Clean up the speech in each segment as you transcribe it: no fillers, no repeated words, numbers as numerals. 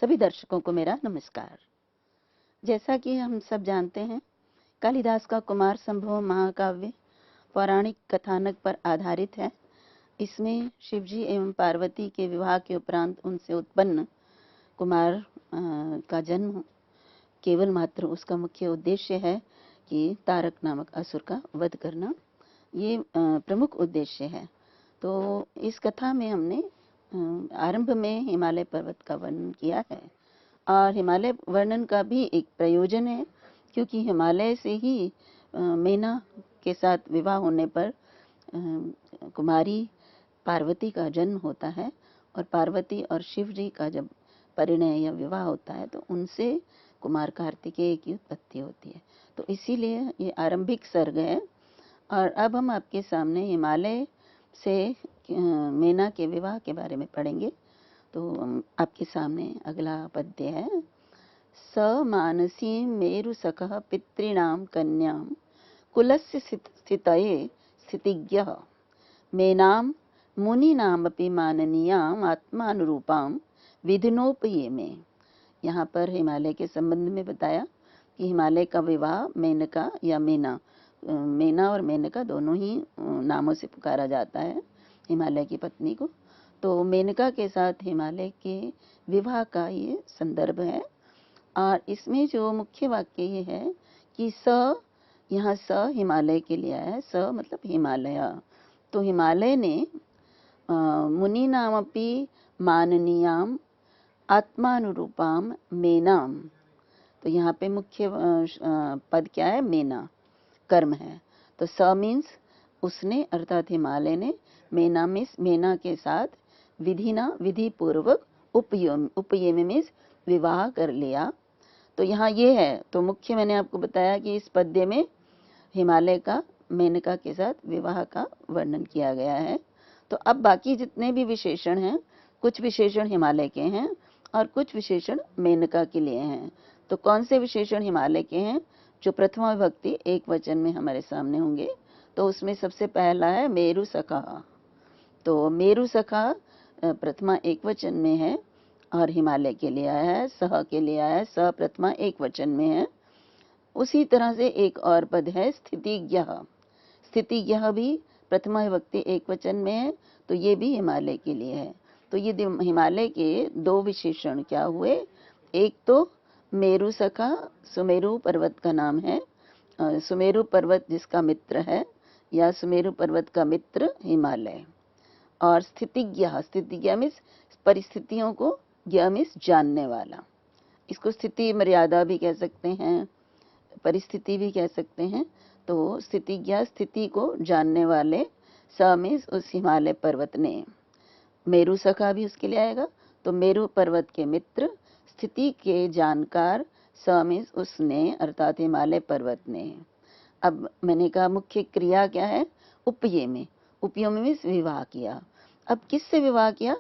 सभी दर्शकों को मेरा नमस्कार। जैसा कि हम सब जानते हैं, कालिदास का कुमार संभव महाकाव्य पौराणिक कथानक पर आधारित है। इसमें शिवजी एवं पार्वती के विवाह के उपरांत उनसे उत्पन्न कुमार का जन्म केवल मात्र उसका मुख्य उद्देश्य है कि तारक नामक असुर का वध करना। ये प्रमुख उद्देश्य है। तो इस कथा में हमने आरंभ में हिमालय पर्वत का वर्णन किया है और हिमालय वर्णन का भी एक प्रयोजन है, क्योंकि हिमालय से ही मेना के साथ विवाह होने पर कुमारी पार्वती का जन्म होता है और पार्वती और शिव जी का जब परिणय या विवाह होता है तो उनसे कुमार कार्तिकेय की उत्पत्ति होती है। तो इसीलिए ये आरंभिक सर्ग है। और अब हम आपके सामने हिमालय से मेना के विवाह के बारे में पढ़ेंगे। तो आपके सामने अगला पद्य है। स मानसीं मेरुसखः पितॄणां कन्यां कुलस्य स्थितये स्थितिज्ञः मेनां मुनीनामपि माननीयाम् आत्मानुरूपां विधिनोपयेमे। यहाँ पर हिमालय के संबंध में बताया कि हिमालय का विवाह मेनका या मेना और मेनका दोनों ही नामों से पुकारा जाता है हिमालय की पत्नी को। तो मेनका के साथ हिमालय के विवाह का ये संदर्भ है। और इसमें जो मुख्य वाक्य ये है कि यहाँ स हिमालय के लिए आया है। स मतलब हिमालय। तो हिमालय ने मुनि नामपि माननीयाम आत्मानुरूपाम मेनाम। तो यहाँ पे मुख्य पद क्या है? मेना कर्म है। तो स मीन्स उसने अर्थात हिमालय ने मेना के साथ विधि पूर्वक उपयम मीन्स विवाह कर लिया। तो यहाँ ये है। तो मुख्य मैंने आपको बताया कि इस पद्य में हिमालय का मेनका के साथ विवाह का वर्णन किया गया है। तो अब बाकी जितने भी विशेषण हैं, कुछ विशेषण हिमालय के हैं और कुछ विशेषण मेनका के लिए हैं। तो कौन से विशेषण हिमालय के हैं? जो प्रथमा विभक्ति एक वचन में हमारे सामने होंगे। तो उसमें सबसे पहला है मेरु सखा। तो मेरु सखा प्रथमा एक वचन में है और हिमालय के लिए आया है। सह के लिए आया है। स प्रथमा एक वचन में है। उसी तरह से एक और पद है स्थितिज्ञः। स्थितिज्ञः भी प्रथमा विभक्ति एक वचन में है। तो ये भी हिमालय के लिए है। तो ये हिमालय के दो विशेषण क्या हुए? एक तो मेरु सखा, सुमेरु पर्वत का नाम है। सुमेरु पर्वत जिसका मित्र है या सुमेरु पर्वत का मित्र हिमालय। और स्थितिज्ञ मीन्स परिस्थितियों को, ज्ञ मीन्स जानने वाला। इसको स्थिति मर्यादा भी कह सकते हैं, परिस्थिति भी कह सकते हैं। तो स्थितिज्ञ स्थिति को जानने वाले। स मीन्स उस हिमालय पर्वत ने। मेरु सखा भी उसके लिए आएगा। तो मेरु पर्वत के मित्र, स्थिति के जानकार। स मीन्स उसने अर्थात हिमालय पर्वत ने। अब मैंने कहा मुख्य क्रिया क्या है? उपयेमे। उपयेमे मीन्स विवाह किया। अब किससे विवाह किया?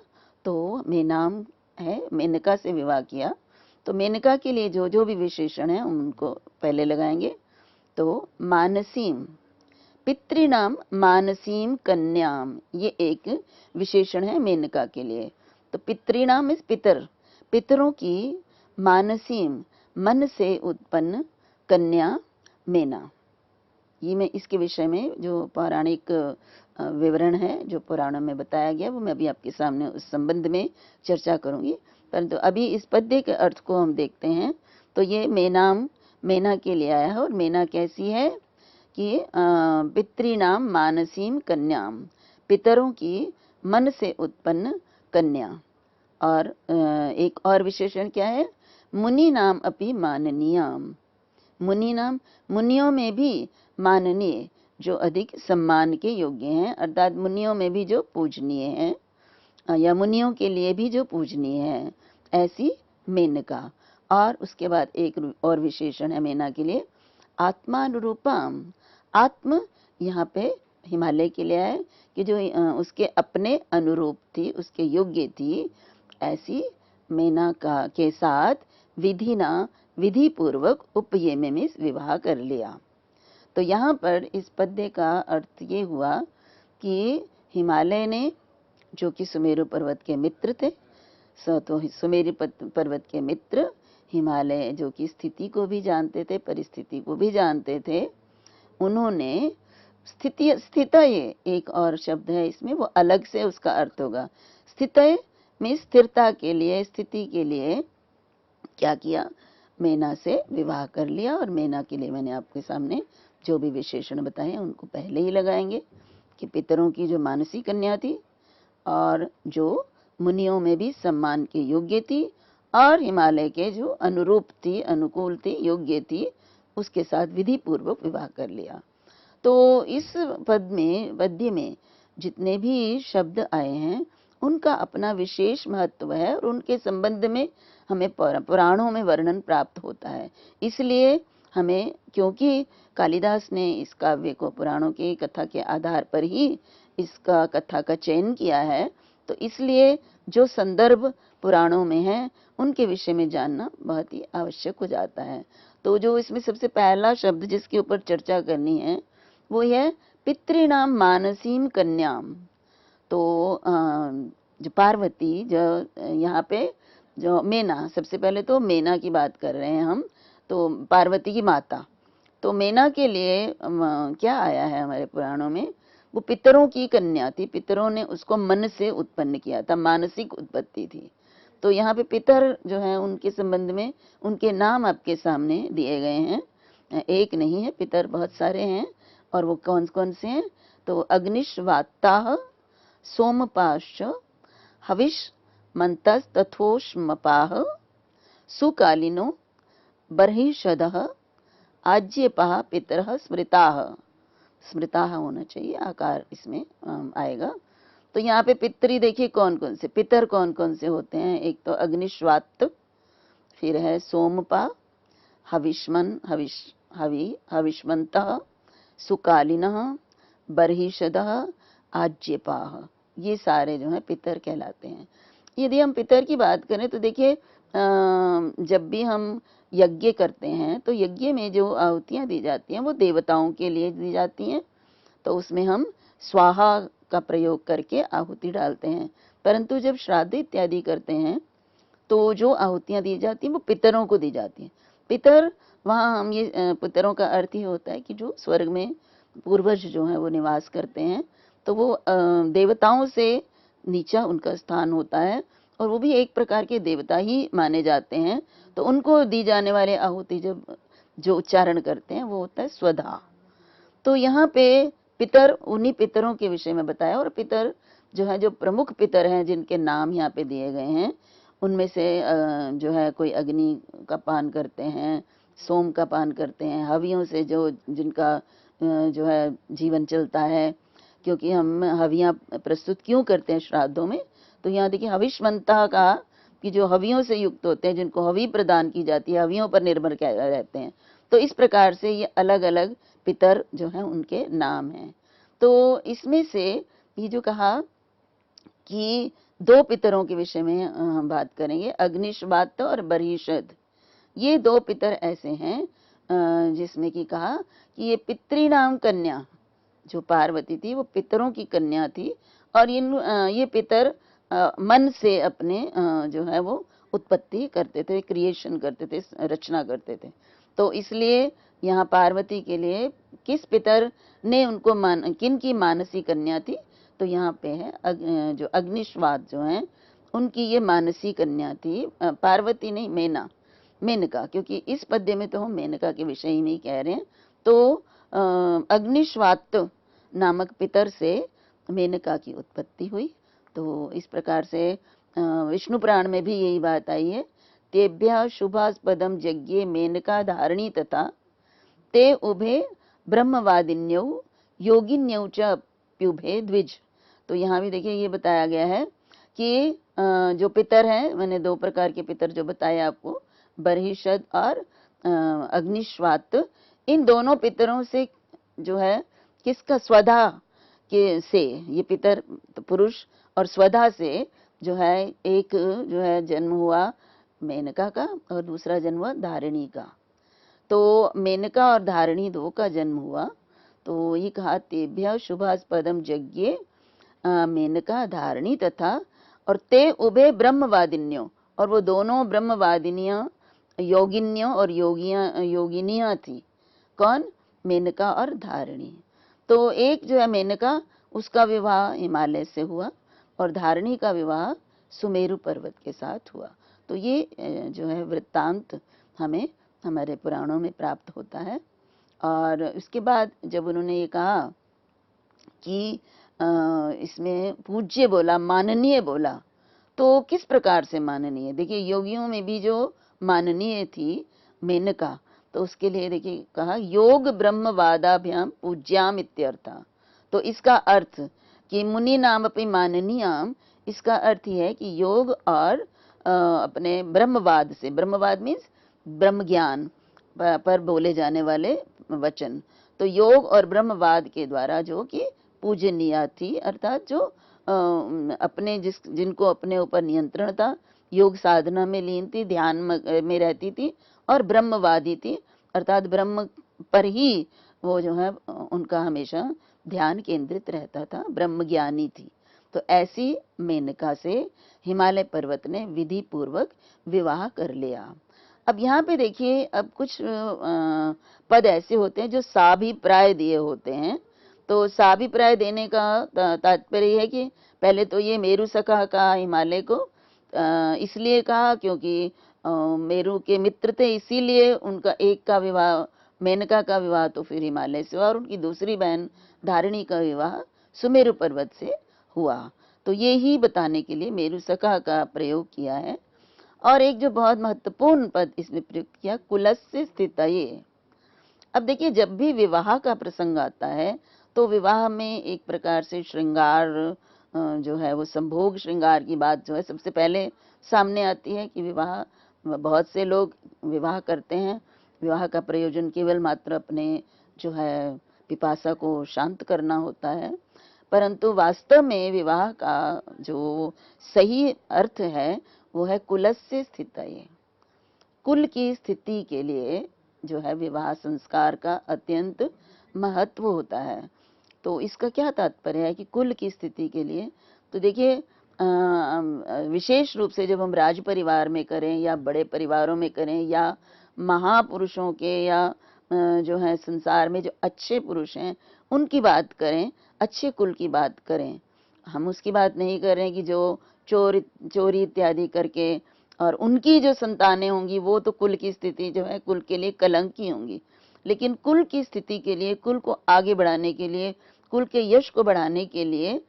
तो मेनाम है, मेनका से विवाह किया। तो मेनका के लिए जो जो भी विशेषण है उनको पहले लगाएंगे। तो मानसीम, पितृणाम मानसीम कन्याम, ये एक विशेषण है मेनका के लिए। तो पितृणाम इस पितरों की, मानसीम मन से उत्पन्न, कन्या मेना। ये मैं इसके विषय में जो पौराणिक विवरण है जो पुराणों में बताया गया वो मैं अभी आपके सामने उस संबंध में चर्चा करूंगी। परंतु अभी इस पद्य के अर्थ को हम देखते हैं। तो ये मेना के लिए आया है। और मेना कैसी है कि पितृणाम मानसीम कन्याम, पितरों की मन से उत्पन्न कन्या। और एक और विशेषण क्या है? मुनि नाम अपि माननीयाम। मुनि नाम, मुनियों में भी माननीय, जो अधिक सम्मान के योग्य हैं, अर्थात मुनियों में भी जो पूजनीय हैं या मुनियों के लिए भी जो पूजनीय है, ऐसी मेनका। और उसके बाद एक और विशेषण है मेना के लिए, आत्मानुरूपम। आत्म यहाँ पे हिमालय के लिए है कि जो उसके अपने अनुरूप थी, उसके योग्य थी, ऐसी मेना का के साथ विधि पूर्वक उपयेमे में विवाह कर लिया। तो यहाँ पर इस पद्य का अर्थ ये हुआ कि हिमालय ने, जो कि सुमेरु पर्वत के मित्र थे, तो सुमेरु पर्वत के मित्र, हिमालय जो कि स्थिति को भी जानते थे, परिस्थिति को भी जानते थे, उन्होंने स्थितये एक और शब्द है इसमें, वो अलग से उसका अर्थ होगा। स्थितये में स्थिरता के लिए, स्थिति के लिए क्या किया, मेना से विवाह कर लिया। और मेना के लिए मैंने आपके सामने जो भी विशेषण बताए उनको पहले ही लगाएंगे कि पितरों की जो मानसी कन्या थी और जो मुनियों में भी सम्मान के योग्य थी और हिमालय के जो अनुरूप थी, अनुकूल थी, योग्य थी, उसके साथ विधि पूर्वक विवाह कर लिया। तो इस पद्य में जितने भी शब्द आए हैं उनका अपना विशेष महत्व है और उनके संबंध में हमें पुराणों में वर्णन प्राप्त होता है। इसलिए हमें, क्योंकि कालिदास ने इस काव्य को पुराणों की कथा के आधार पर ही इसका कथा का चयन किया है, तो इसलिए जो संदर्भ पुराणों में है उनके विषय में जानना बहुत ही आवश्यक हो जाता है। तो जो इसमें सबसे पहला शब्द जिसके ऊपर चर्चा करनी है वो है पितृणाम मानसीम कन्याम। तो जो पार्वती, जो यहाँ पे जो मेना, सबसे पहले तो मेना की बात कर रहे हैं हम, तो पार्वती की माता, तो मेना के लिए क्या आया है हमारे पुराणों में, वो पितरों की कन्या थी, पितरों ने उसको मन से उत्पन्न किया था, मानसिक उत्पत्ति थी। तो यहाँ पे पितर जो है उनके संबंध में उनके नाम आपके सामने दिए गए हैं, एक नहीं है, पितर बहुत सारे हैं। और वो कौन कौन से हैं, तो अग्निश्वात्ताः सोमपाश्च हविष मंतस्तथोष्मपाः सुकालिनो बर्हिषदः आज्यपाः पितरः स्मृताः। स्मृताः होना चाहिए, आकार इसमें आएगा। तो यहाँ पे पितरी देखिए कौन कौन से पितर कौन कौन से होते हैं, एक तो अग्निश्वात्त, फिर है सोमपा, हविष्मन्तः, सुकालिनः, बर्हिषदः, आज्यपाः, ये सारे जो है पितर कहलाते हैं। यदि हम पितर की बात करें तो देखिए जब भी हम यज्ञ करते हैं तो यज्ञ में जो आहुतियां दी जाती हैं वो देवताओं के लिए दी जाती हैं, तो उसमें हम स्वाहा का प्रयोग करके आहुति डालते हैं। परंतु जब श्राद्ध इत्यादि करते हैं तो जो आहुतियां दी जाती हैं वो पितरों को दी जाती हैं। पितर, वहाँ हम ये पितरों का अर्थ ही होता है कि जो स्वर्ग में पूर्वज जो है वो निवास करते हैं, तो वो देवताओं से नीचा उनका स्थान होता है और वो भी एक प्रकार के देवता ही माने जाते हैं। तो उनको दी जाने वाले आहुति जब जो उच्चारण करते हैं वो होता है स्वधा। तो यहाँ पे पितर, उन्हीं पितरों के विषय में बताया। और पितर जो है, जो प्रमुख पितर हैं जिनके नाम यहाँ पे दिए गए हैं, उनमें से जो है कोई अग्नि का पान करते हैं, सोम का पान करते हैं, हवियों से जो जिनका जो है जीवन चलता है, क्योंकि हम हवियां प्रस्तुत क्यों करते हैं श्राद्धों में, तो यहाँ देखिए हविष्मंता का कि जो हवियों से युक्त होते हैं, जिनको हवि प्रदान की जाती है, हवियों पर निर्भर रहते हैं। तो इस प्रकार से ये अलग अलग पितर जो हैं उनके नाम हैं। तो इसमें से ये जो कहा कि दो पितरों के विषय में हम बात करेंगे, अग्निश्वात और बर्हिषद। ये दो पितर ऐसे हैं जिसमें कि कहा कि ये पितृनाम कन्या, जो पार्वती थी वो पितरों की कन्या थी और ये पितर मन से अपने जो है वो उत्पत्ति करते थे, क्रिएशन करते थे, रचना करते थे। तो इसलिए यहाँ पार्वती के लिए किस पितर ने उनको किन की मानसी कन्या थी, तो यहाँ पे है जो अग्निश्वात जो हैं उनकी ये मानसी कन्या थी। पार्वती नहीं, मेनका, क्योंकि इस पद्य में तो हम मेनका के विषय में ही कह रहे हैं। तो अग्निश्वात नामक पितर से मेनका की उत्पत्ति हुई। तो इस प्रकार से विष्णु पुराण में भी यही बात आई है, तेभ्यः शुभास्पदम यज्ञे मेनका धारणी तथा ते उभे ब्रह्मवादिन्यौ योगिन्यौ च प्युभे द्विज। तो यहाँ भी देखिए ये बताया गया है कि जो पितर हैं, मैंने दो प्रकार के पितर जो बताए आपको, बर्हिषद और अग्निश्वात, इन दोनों पितरों से जो है किसका, स्वधा के से, ये पितर तो पुरुष, और स्वधा से जो है एक जो है जन्म हुआ मेनका का और दूसरा जन्म हुआ धारिणी का। तो मेनका और धारिणी दो का जन्म हुआ। तो ये कहा तेभ्यः शुभास्पदम यज्ञे मेनका धारिणी तथा, और ते उभे ब्रह्मवादिन्यो, और वो दोनों ब्रह्मवादिनियां योगिनियों और योगिनियां थी। कौन? मेनका और धारणी। तो एक जो है मेनका, उसका विवाह हिमालय से हुआ और धारणी का विवाह सुमेरु पर्वत के साथ हुआ। तो ये जो है वृत्तांत हमें हमारे पुराणों में प्राप्त होता है। और उसके बाद जब उन्होंने ये कहा कि इसमें पूज्य बोला, माननीय बोला, तो किस प्रकार से माननीय? देखिए, योगियों में भी जो माननीय थी मेनका, तो उसके लिए देखिए कहा योग ब्रह्मवादाभ्याम पूज्याम इत्यर्था। तो इसका अर्थ कि मुनि नाम अपनी माननीयाम, इसका अर्थ ही है कि योग और अपने ब्रह्मवाद से, ब्रह्मवाद मीन्स ब्रह्म ज्ञान पर बोले जाने वाले वचन, तो योग और ब्रह्मवाद के द्वारा जो कि पूजनीय थी, अर्थात जो अपने जिनको अपने ऊपर नियंत्रण था, योग साधना में लीन थी, ध्यान में रहती थी और ब्रह्मवादी थी, अर्थात ब्रह्म पर ही वो जो है उनका हमेशा ध्यान केंद्रित रहता था, ब्रह्म ज्ञानी थी। तो ऐसी मेनका से हिमालय पर्वत ने विधि पूर्वक विवाह कर लिया। अब यहाँ पे देखिए, अब कुछ पद ऐसे होते हैं जो साभिप्राय दिए होते हैं। तो साभिप्राय देने का तात्पर्य है कि पहले तो ये मेरु सखा कहा हिमालय को, इसलिए कहा क्योंकि मेरु के मित्र थे, इसीलिए उनका एक का विवाह, मेनका का विवाह तो फिर हिमालय से हुआ और उनकी दूसरी बहन धारिणी का विवाह सुमेरु पर्वत से हुआ। तो ये ही बताने के लिए मेरु सखा का प्रयोग किया है। और एक जो बहुत महत्वपूर्ण पद इसमें प्रयुक्त किया, कुलस्य स्थितये। अब देखिए, जब भी विवाह का प्रसंग आता है तो विवाह में एक प्रकार से श्रृंगार जो है वो संभोग श्रृंगार की बात जो है सबसे पहले सामने आती है कि विवाह, बहुत से लोग विवाह करते हैं, विवाह का प्रयोजन केवल मात्र अपने जो है पिपासा को शांत करना होता है, परंतु वास्तव में विवाह का जो सही अर्थ है वो है कुलस्य स्थितये। कुल की स्थिति के लिए जो है विवाह संस्कार का अत्यंत महत्व होता है। तो इसका क्या तात्पर्य है कि कुल की स्थिति के लिए? तो देखिए, विशेष रूप से जब हम राज परिवार में करें या बड़े परिवारों में करें या महापुरुषों के या जो है संसार में जो अच्छे पुरुष हैं उनकी बात करें, अच्छे कुल की बात करें, हम उसकी बात नहीं कर रहे हैं कि जो चोरी इत्यादि करके और उनकी जो संतानें होंगी वो तो कुल की स्थिति जो है कुल के लिए कलंक ही होंगी। लेकिन कुल की स्थिति के लिए, कुल को आगे बढ़ाने के लिए, कुल के यश को बढ़ाने के लिए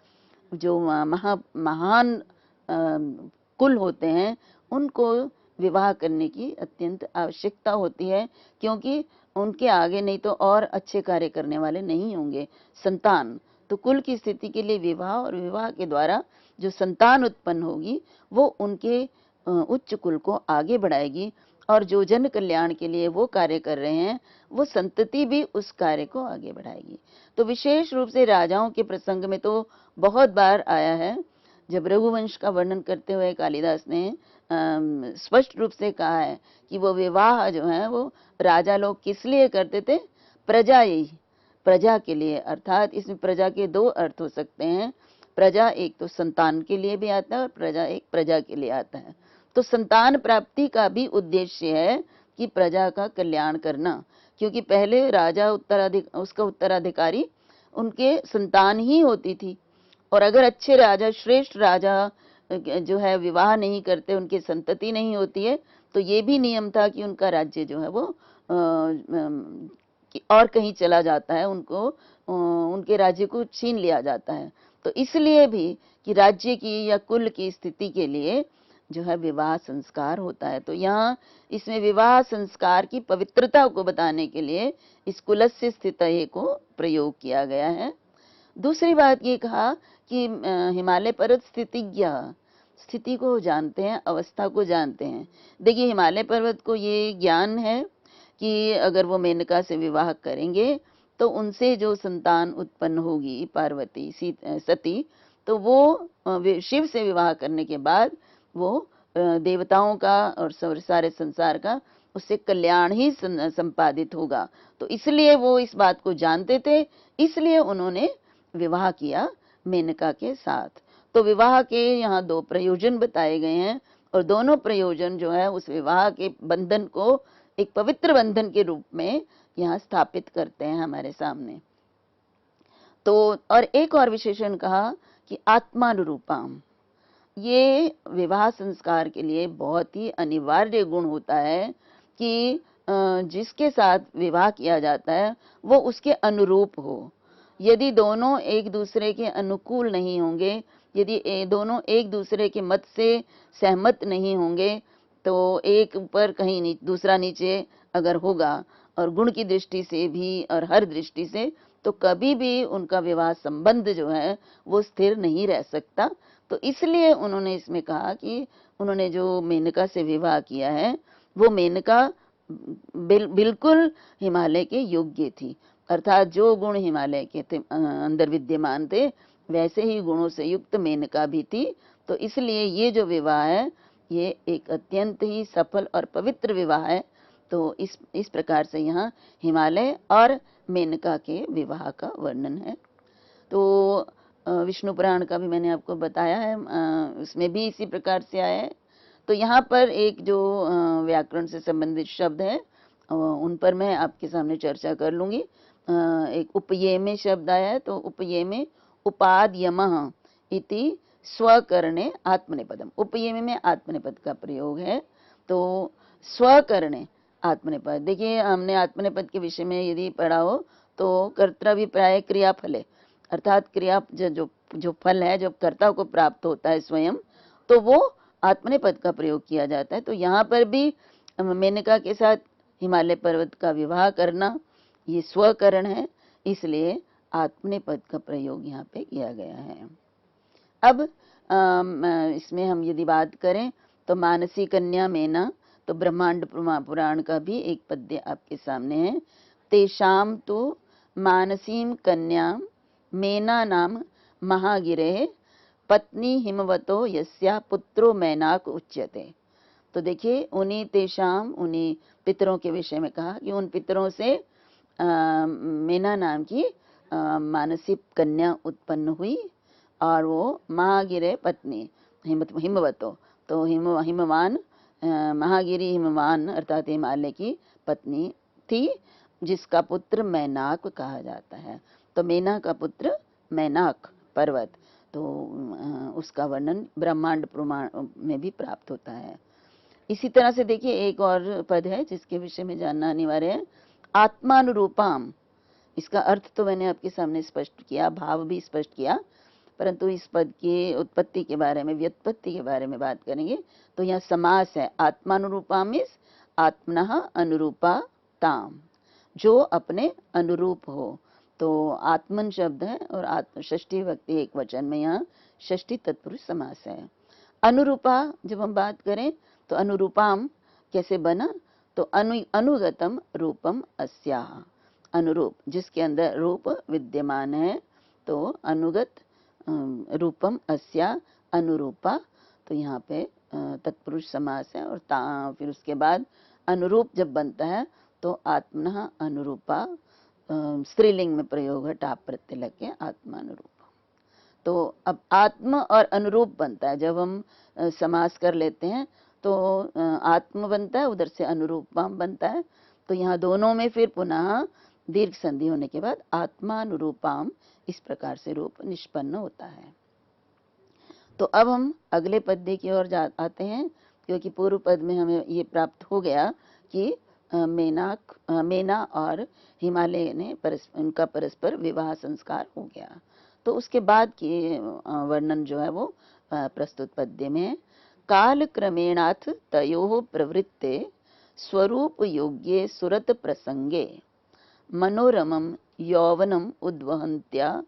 जो महान कुल होते हैं उनको विवाह करने की अत्यंत आवश्यकता होती है, क्योंकि उनके आगे नहीं तो और अच्छे कार्य करने वाले नहीं होंगे संतान। तो कुल की स्थिति के लिए विवाह, और विवाह के द्वारा जो संतान उत्पन्न होगी वो उनके उच्च कुल को आगे बढ़ाएगी, और जो जन कल्याण के लिए वो कार्य कर रहे हैं वो संतति भी उस कार्य को आगे बढ़ाएगी। तो विशेष रूप से राजाओं के प्रसंग में तो बहुत बार आया है। जब रघुवंश का वर्णन करते हुए कालिदास ने स्पष्ट रूप से कहा है कि वो विवाह जो है वो राजा लोग किस लिए करते थे? प्रजा, यही प्रजा के लिए। अर्थात इसमें प्रजा के दो अर्थ हो सकते हैं। प्रजा एक तो संतान के लिए भी आता है और प्रजा एक प्रजा के लिए आता है। तो संतान प्राप्ति का भी उद्देश्य है कि प्रजा का कल्याण करना, क्योंकि पहले राजा उसका उत्तराधिकारी उनके संतान ही होती थी, और अगर अच्छे राजा, श्रेष्ठ राजा जो है विवाह नहीं करते, उनकी संतति नहीं होती है, तो ये भी नियम था कि उनका राज्य जो है वो और कहीं चला जाता है, उनको उनके राज्य को छीन लिया जाता है। तो इसलिए भी कि राज्य की या कुल की स्थिति के लिए जो है विवाह संस्कार होता है। तो यहाँ इसमें विवाह संस्कार की पवित्रता को बताने के लिए इस कुलस्य स्थितये को प्रयोग किया गया है। दूसरी बात ये कहा कि हिमालय पर्वत स्थितिज्ञ, स्थिति को जानते हैं, अवस्था को जानते हैं। देखिए, हिमालय पर्वत को ये ज्ञान है कि अगर वो मेनका से विवाह करेंगे तो उनसे जो संतान उत्पन्न होगी पार्वती सती, तो वो शिव से विवाह करने के बाद वो देवताओं का और सारे संसार का उससे कल्याण ही संपादित होगा। तो इसलिए वो इस बात को जानते थे, इसलिए उन्होंने विवाह किया मेनका के साथ। तो विवाह के यहाँ 2 प्रयोजन बताए गए हैं और दोनों प्रयोजन जो है उस विवाह के बंधन को एक पवित्र बंधन के रूप में यहाँ स्थापित करते हैं हमारे सामने। तो और एक और विशेषण कहा कि आत्मानुरूपम, ये विवाह संस्कार के लिए बहुत ही अनिवार्य गुण होता है कि जिसके साथ विवाह किया जाता है वो उसके अनुरूप हो। यदि दोनों एक दूसरे के अनुकूल नहीं होंगे, यदि दोनों एक दूसरे के मत से सहमत नहीं होंगे, तो एक ऊपर कहीं दूसरा नीचे अगर होगा और गुण की दृष्टि से भी और हर दृष्टि से, तो कभी भी उनका विवाह संबंध जो है वो स्थिर नहीं रह सकता। तो इसलिए उन्होंने इसमें कहा कि उन्होंने जो मेनका से विवाह किया है वो मेनका बिल्कुल हिमालय के योग्य थी, अर्थात जो गुण हिमालय के अंदर विद्यमान थे वैसे ही गुणों से युक्त मेनका भी थी। तो इसलिए ये जो विवाह है ये एक अत्यंत ही सफल और पवित्र विवाह है। तो इस प्रकार से यहाँ हिमालय और मेनका के विवाह का वर्णन है। तो विष्णु पुराण का भी मैंने आपको बताया है, उसमें भी इसी प्रकार से आया है। तो यहाँ पर एक जो व्याकरण से संबंधित शब्द है उन पर मैं आपके सामने चर्चा कर लूंगी। एक उपयेमे शब्द आया है, तो उपयेमे उपाद्यमः इति स्वकरणे आत्मनेपदम। उपयेमे में आत्मनेपद का प्रयोग है। तो स्वकरणे आत्मनेपद, देखिए हमने आत्मनेपद के विषय में यदि पढ़ा हो तो कर्तृभिप्राय क्रियाफल है, अर्थात क्रिया जो फल है जो कर्ता को प्राप्त होता है स्वयं, तो वो आत्मनेपद का प्रयोग किया जाता है। तो यहाँ पर भी मेनका के साथ हिमालय पर्वत का विवाह करना ये स्वकरण है, इसलिए आत्मनेपद का प्रयोग यहाँ पे किया गया है। अब इसमें हम यदि बात करें तो मानसी कन्या मेना, तो ब्रह्मांड पुराण का भी एक पद्य आपके सामने है। तेषाम तो मानसीम कन्या मेना नाम महागिरे पत्नी हिमवतो यस्या पुत्रो मैनाक उच्यते। तो देखिए उन्हीं पितरों के विषय में कहा कि उन पितरों से मेना नाम की मानसिक कन्या उत्पन्न हुई और वो महागिरे पत्नी हिमवतो, तो हिमवान महागिरी हिमवान अर्थात हिमालय की पत्नी थी जिसका पुत्र मैनाक कहा जाता है। तो मेना का पुत्र मैनाक पर्वत, तो उसका वर्णन ब्रह्मांड पुराण में भी प्राप्त होता है। इसी तरह से देखिए एक और पद है जिसके विषय में जानना अनिवार्य है, आत्मानुरूपाम। इसका अर्थ तो मैंने आपके सामने स्पष्ट किया, भाव भी स्पष्ट किया, परंतु इस पद की उत्पत्ति के बारे में, व्युत्पत्ति के बारे में बात करेंगे। तो यहाँ समास है, आत्मानुरूपाम इस आत्मनः अनुरूपा ताम, जो अपने अनुरूप हो। तो आत्मन शब्द है और षष्ठी विभक्ति एक वचन में यहाँ षष्ठी तत्पुरुष समास है। अनुरूपा जब हम बात करें तो अनुरूपाम कैसे बना, तो अनुगतम रूपम अस्याः, अनुरूप जिसके अंदर रूप विद्यमान है, तो अनुगत रूपम अस्या अनुरूपा, तो यहाँ पे तत्पुरुष समास है और फिर उसके बाद अनुरूप जब बनता है तो आत्मनः अनुरूपा स्त्रीलिंग में प्रयोग है, टाप प्रत्यय लग के आत्मानुरूप। तो अब आत्म और अनुरूप बनता है, जब हम समास कर लेते हैं तो आत्म बनता है, उधर से अनुरूपम बनता है। तो यहाँ दोनों में फिर पुनः दीर्घ संधि होने के बाद आत्मानुरूपाम इस प्रकार से रूप निष्पन्न होता है। तो अब हम अगले पद्य की ओर आते हैं, क्योंकि पूर्व पद में हमें ये प्राप्त हो गया कि मेना और हिमालय ने उनका परस्पर विवाह संस्कार हो गया। तो उसके बाद की वर्णन जो है वो प्रस्तुत पद्य में, काल क्रमेणाथ तयोः प्रवृत्ते स्वरूप योग्ये सुरत प्रसंगे मनोरमं यौवनम उद्वहन्त्या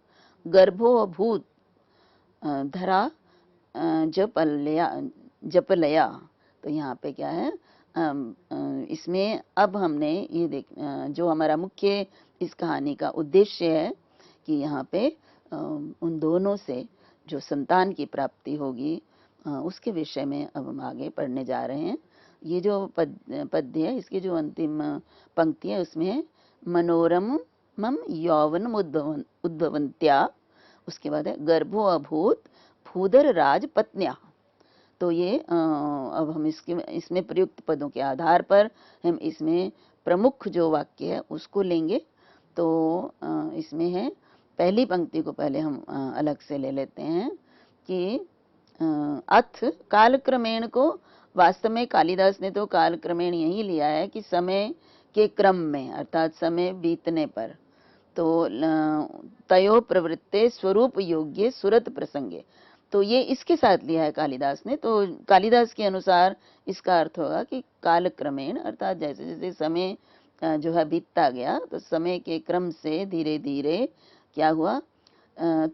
गर्भोऽभूत् धरा जपलया। तो यहाँ पे क्या है, इसमें अब हमने ये जो हमारा मुख्य इस कहानी का उद्देश्य है कि यहाँ पे उन दोनों से जो संतान की प्राप्ति होगी उसके विषय में अब हम आगे पढ़ने जा रहे हैं। ये जो पद्य है इसकी जो अंतिम पंक्ति है उसमें मनोरमं यौवनम उद्भवन्त्या, उसके बाद है गर्भो अभूत भूधर राज पत्न्या। तो ये अब हम इसमें प्रयुक्त पदों के आधार पर हम इसमें प्रमुख जो वाक्य है उसको लेंगे। तो इसमें है, पहली पंक्ति को पहले हम अलग से ले लेते हैं कि अथ कालक्रमेण को वास्तव में कालिदास ने तो कालक्रमेण यही लिया है कि समय के क्रम में, अर्थात समय बीतने पर। तो तयो प्रवृत्ते स्वरूप योग्य सुरत प्रसंगे, तो ये इसके साथ लिया है कालिदास ने। तो कालिदास के अनुसार इसका अर्थ होगा कि कालक्रमेण, अर्थात जैसे जैसे समय जो है बीतता गया, तो समय के क्रम से धीरे धीरे क्या हुआ,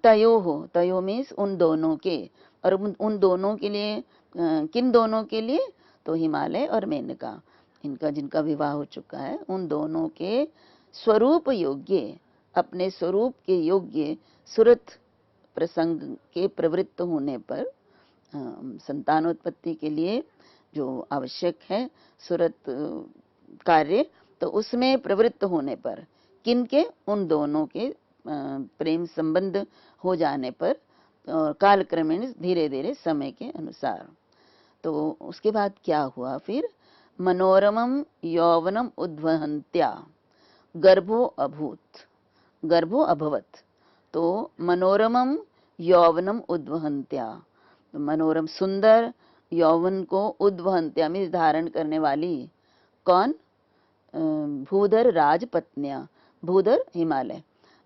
तयो मीन्स उन दोनों के, और उन दोनों के लिए, किन दोनों के लिए, तो हिमालय और मेनका, इनका जिनका विवाह हो चुका है, उन दोनों के स्वरूप योग्य, अपने स्वरूप के योग्य सुरत प्रसंग के प्रवृत्त होने पर, संतानोत्पत्ति के लिए जो आवश्यक है सुरत कार्य, तो उसमें प्रवृत्त होने पर, किनके, उन दोनों के प्रेम संबंध हो जाने पर, कालक्रमेण धीरे धीरे समय के अनुसार। तो उसके बाद क्या हुआ फिर, मनोरमम यौवनम उद्वहन्त्या गर्भो अभूत, गर्भो अभवत। तो मनोरमम यौवनम उद्वहन्त्या, मनोरम सुंदर यौवन को, उद्वहन्त्या में धारण करने वाली, कौन, भूधर राजपत्नियां, भूधर हिमालय,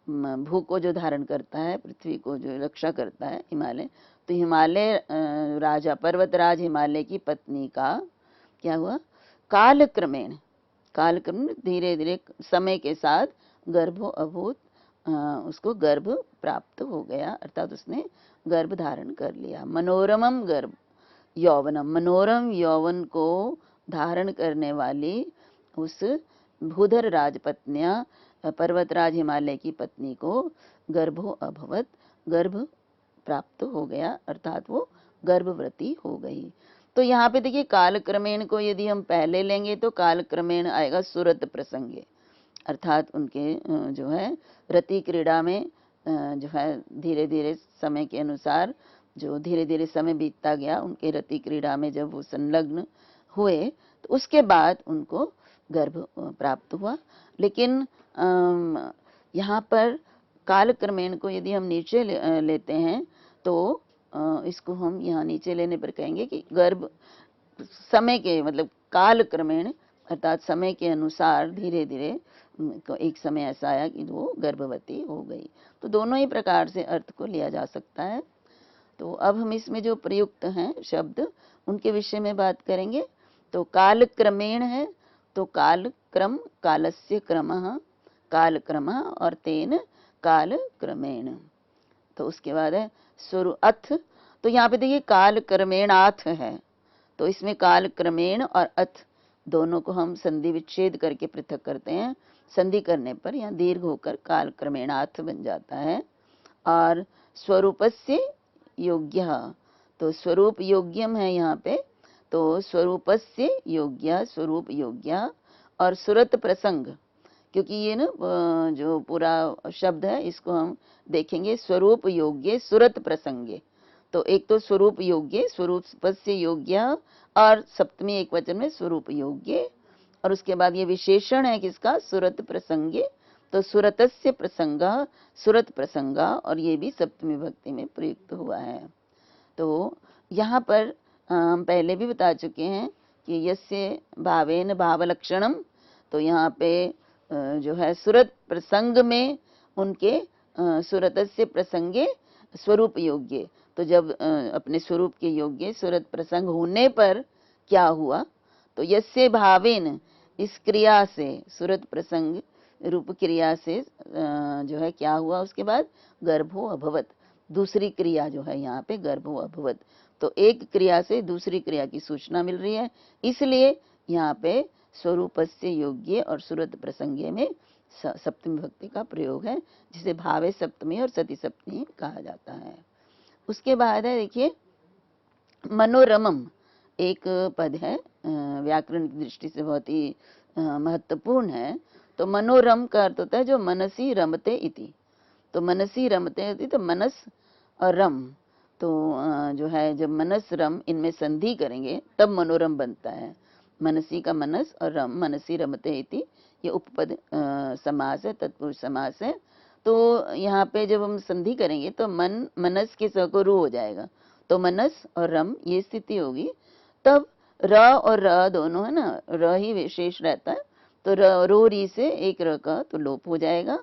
भू को जो धारण करता है, पृथ्वी को जो रक्षा करता है हिमालय, तो हिमालय राजा, पर्वतराज हिमालय की पत्नी का क्या हुआ, कालक्रमेण, कालक्रमेण धीरे धीरे समय के साथ गर्भो अभूत, उसको गर्भ प्राप्त हो गया, अर्थात उसने गर्भ धारण कर लिया। मनोरमम गर्भ यौवनम, मनोरम यौवन को धारण करने वाली उस भूधर राजपत्नियां, पर्वतराज हिमालय की पत्नी को गर्भो अभवत, गर्भ प्राप्त हो गया, अर्थात वो गर्भवती हो गई। तो यहाँ पे देखिए, कालक्रमेण को यदि हम पहले लेंगे तो कालक्रमेण आएगा सुरत प्रसंगे, अर्थात उनके जो है रति क्रीड़ा में जो है धीरे धीरे समय के अनुसार, जो धीरे धीरे समय बीतता गया, उनके रति क्रीड़ा में जब वो संलग्न हुए, तो उसके बाद उनको गर्भ प्राप्त हुआ। लेकिन यहाँ पर कालक्रमेण को यदि हम नीचे लेते हैं, तो इसको हम यहाँ नीचे लेने पर कहेंगे कि गर्भ समय के, मतलब कालक्रमेण, अर्थात समय के अनुसार धीरे धीरे एक समय ऐसा आया कि वो गर्भवती हो गई। तो दोनों ही प्रकार से अर्थ को लिया जा सकता है। तो अब हम इसमें जो प्रयुक्त हैं शब्द, उनके विषय में बात करेंगे। तो कालक्रमेण है, तो कालक्रम, कालस्य क्रमः, कालक्रमः, और तेन कालक्रमेण। तो उसके बाद है अथ, तो यहाँ पे देखिए कालक्रमेणाथ है, तो इसमें कालक्रमेण और अथ दोनों को हम संधि विच्छेद करके पृथक करते हैं। संधि करने पर यहाँ दीर्घ होकर कालक्रमेणाथ बन जाता है। और स्वरूपस्य योग्य, तो स्वरूप योग्यम है यहाँ पे, तो स्वरूपस्य योग्य, स्वरूप योग्य, और सुरत प्रसंग, क्योंकि ये ना जो पूरा शब्द है इसको हम देखेंगे, स्वरूप योग्य सुरत प्रसंगे। तो एक तो स्वरूप योग्य, स्वरूपस्य योग्य, और सप्तमी एक वचन में स्वरूप योग्य, और उसके बाद ये विशेषण है किसका, सुरत प्रसंगे। तो सुरतस्य प्रसंग, सुरत प्रसंगा, और ये भी सप्तमी भक्ति में प्रयुक्त हुआ है। तो यहाँ पर हम पहले भी बता चुके हैं कि यस्य भावेन भावलक्षणम, तो यहाँ पे जो है सुरत प्रसंग में उनके सुरतस्य प्रसंगे स्वरूप योग्य, तो जब अपने स्वरूप के योग्य सुरत प्रसंग होने पर क्या हुआ, तो यस्य भावेन, इस क्रिया से, सुरत प्रसंग रूप क्रिया से जो है क्या हुआ, उसके बाद गर्भो अभवत, दूसरी क्रिया जो है यहाँ पे गर्भो अभवत। तो एक क्रिया से दूसरी क्रिया की सूचना मिल रही है, इसलिए यहाँ पे स्वरूपस्य योग्य और सुरत प्रसंगे में सप्तमी भक्ति का प्रयोग है, जिसे भावे सप्तमी और सती सप्तमी कहा जाता है। उसके बाद है देखिए मनोरमम, एक पद है, व्याकरण की दृष्टि से बहुत ही महत्वपूर्ण है। तो मनोरम का अर्थ होता है जो मनसी रमते इति, तो मनसी रमते इति, तो मनस और रम, तो जो है जब मनस रम इनमें संधि करेंगे तब मनोरम बनता है। मनसी का मनस और रम, मनसी रमते इति, ये उपपद समास है, तत्पुरुष समास है। तो यहाँ पे जब हम संधि करेंगे तो मन मनस के स को रू हो जाएगा, तो मनस और रम ये स्थिति होगी। तब र और र दोनों है ना, र ही विशेष रहता है, तो रो री से एक र का तो लोप हो जाएगा।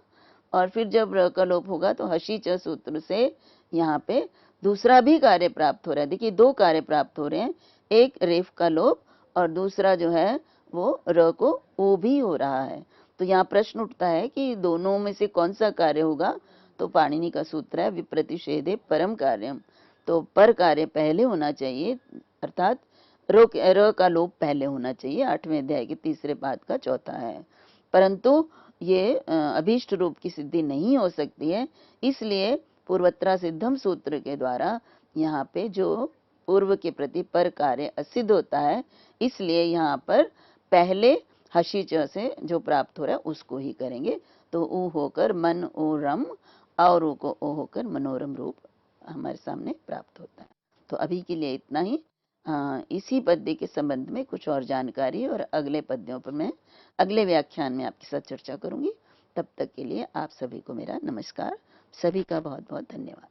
और फिर जब र का लोप होगा तो हशी च सूत्र से यहाँ पे दूसरा भी कार्य प्राप्त हो रहा है। देखिए 2 कार्य प्राप्त हो रहे हैं, एक रेफ का लोप और दूसरा जो है वो र को ओ भी हो रहा है। तो यहाँ प्रश्न उठता है कि दोनों में से कौन सा कार्य होगा, तो पाणिनि का सूत्र है विप्रतिषेधे परम कार्यम, तो पर कार्य पहले होना चाहिए, अर्थात र का लोप पहले होना चाहिए। 8वें अध्याय के 3रे पाद का चौथा है। परंतु ये अभीष्ट रूप की सिद्धि नहीं हो सकती है, इसलिए पूर्वत्रा सिद्धम सूत्र के द्वारा यहाँ पे जो पूर्व के प्रति पर कार्य असिद्ध होता है, इसलिए यहाँ पर पहले हशी च से जो प्राप्त हो रहा है उसको ही करेंगे। तो ऊ होकर मन ओ रम और ऊ को ओ होकर मनोरम रूप हमारे सामने प्राप्त होता है। तो अभी के लिए इतना ही। इसी पद्य के संबंध में कुछ और जानकारी और अगले पद्यों पर मैं अगले व्याख्यान में आपके साथ चर्चा करूंगी। तब तक के लिए आप सभी को मेरा नमस्कार। सभी का बहुत बहुत धन्यवाद।